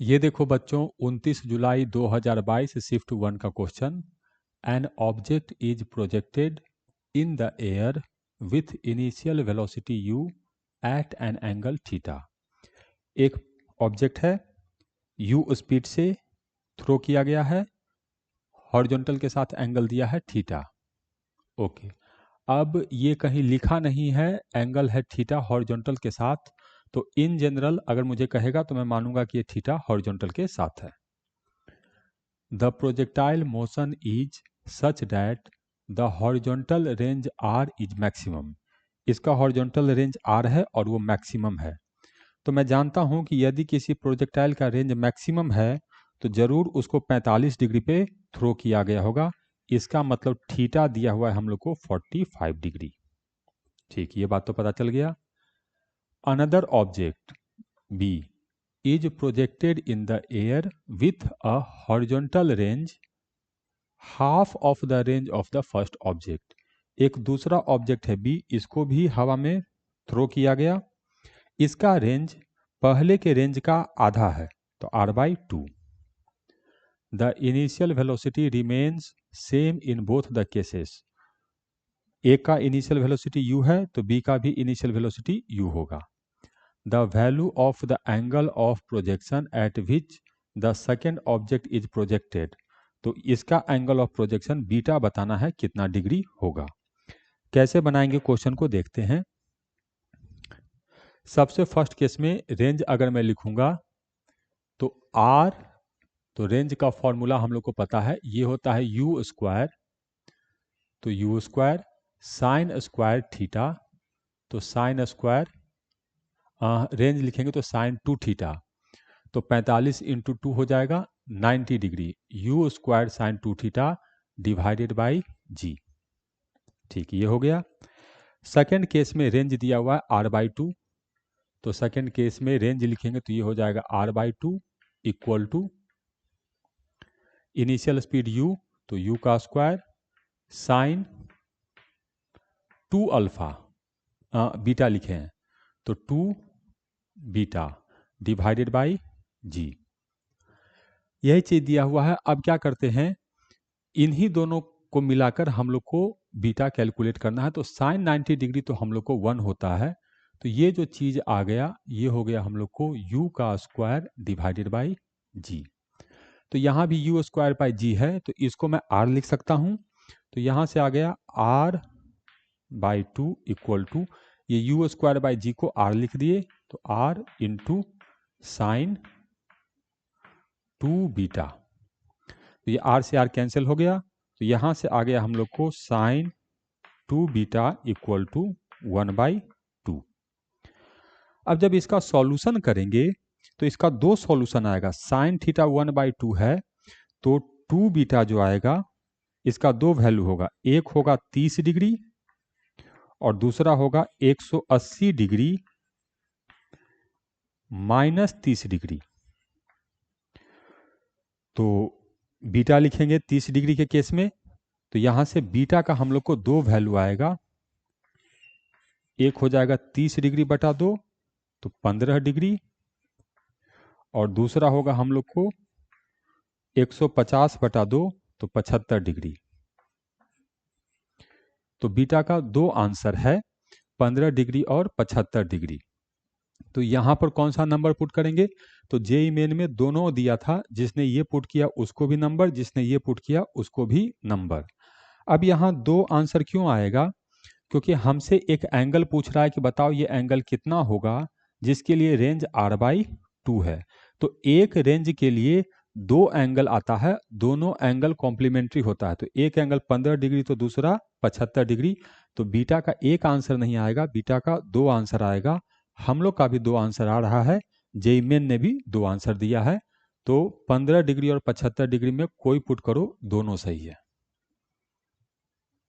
ये देखो बच्चों 29 जुलाई 2022 शिफ्ट 1 का question. An object is projected in the air with initial velocity u at an angle theta. एक object है, u स्पीड से थ्रो किया गया है, हॉरिजॉन्टल के साथ एंगल दिया है थीटा। ओके, अब ये कहीं लिखा नहीं है एंगल है थीटा हॉरिजॉन्टल के साथ, तो इन जनरल अगर मुझे कहेगा तो मैं मानूंगा कि ये थीटा हॉरिजॉन्टल के साथ है। The projectile motion is such that the horizontal range R is maximum. इसका हॉरिजॉन्टल रेंज आर है और वो मैक्सिमम है। तो मैं जानता हूं कि यदि किसी प्रोजेक्टाइल का रेंज मैक्सिमम है तो जरूर उसको 45 डिग्री पे थ्रो किया गया होगा। इसका मतलब थीटा दिया हुआ है हम लोग को 45 डिग्री। ठीक, ये बात तो पता चल गया। Another object B is projected in the air with a horizontal range half of the range of the first object। एक दूसरा ऑब्जेक्ट है बी, इसको भी हवा में थ्रो किया गया, इसका रेंज पहले के रेंज का आधा है तो r/2। The initial velocity remains same in both the cases. एक का इनिशियल वेलोसिटी u है तो बी का भी इनिशियल वेलोसिटी u होगा। The value of the angle of projection at which the second object is projected। तो इसका angle of projection beta बताना है कितना डिग्री होगा। कैसे बनाएंगे क्वेश्चन को देखते हैं। सबसे फर्स्ट केस में रेंज अगर मैं लिखूंगा तो आर, तो रेंज का फॉर्मूला हम लोग को पता है, ये होता है यू स्क्वायर, तो you square sine square theta, तो साइन स्क्वायर रेंज लिखेंगे तो साइन 2 थीटा, तो 45 इंटू 2 हो जाएगा 90 degree. U square sine 2 theta divided by G. ठीक, ये हो गया। सेकेंड केस में रेंज दिया हुआ है r/2, तो सेकेंड केस में रेंज लिखेंगे तो ये हो जाएगा r/2 equal to initial speed u, तो u का स्क्वायर साइन 2 अल्फा, बीटा लिखे हैं तो 2 बीटा डिवाइडेड बाई जी। यही चीज दिया हुआ है। अब क्या करते हैं, इन्हीं दोनों को मिलाकर हम लोग को बीटा कैलकुलेट करना है। तो साइन 90 डिग्री तो हम लोग को 1 होता है, तो ये जो चीज आ गया ये हो गया हम लोग को u का स्क्वायर डिवाइडेड बाई जी। तो यहाँ भी u स्क्वायर बाई जी है तो इसको मैं r लिख सकता हूँ, तो यहाँ से आ गया r/2 इक्वल टू ये u स्क्वायर बाई जी को r लिख दिए तो r इंटू साइन 2 बीटा, तो ये r से r कैंसिल हो गया, तो यहाँ से आ गया हम लोग को साइन 2 बीटा इक्वल टू 1/2। अब जब इसका सॉल्यूशन करेंगे तो इसका दो सॉल्यूशन आएगा। साइन थीटा 1/2 है तो 2 बीटा जो आएगा इसका दो वैल्यू होगा, एक होगा 30 डिग्री और दूसरा होगा 180 डिग्री माइनस 30 डिग्री। तो बीटा लिखेंगे 30 डिग्री के केस में, तो यहां से बीटा का हम लोग को दो वैल्यू आएगा, एक हो जाएगा 30 डिग्री बटा 2 तो 15 डिग्री और दूसरा होगा हम लोग को 150 बटा 2 तो 75 डिग्री। तो बीटा का दो आंसर है 15 डिग्री और 75 डिग्री। तो यहां पर कौन सा नंबर पुट करेंगे, तो जेईई मेन में दोनों दिया था, जिसने ये पुट किया उसको भी नंबर, जिसने ये पुट किया उसको भी नंबर। अब यहाँ दो आंसर क्यों आएगा, क्योंकि हमसे एक एंगल पूछ रहा है कि बताओ ये एंगल कितना होगा, जिसके लिए रेंज r/2 है। तो एक रेंज के लिए दो एंगल आता है, दोनों एंगल कॉम्प्लीमेंट्री होता है, तो एक एंगल 15 डिग्री तो दूसरा 75 डिग्री। तो बीटा का एक आंसर नहीं आएगा, बीटा का दो आंसर आएगा। हम लोग का भी दो आंसर आ रहा है, जेईई मेन ने भी दो आंसर दिया है। तो 15 डिग्री और 75 डिग्री में कोई पुट करो, दोनों सही है।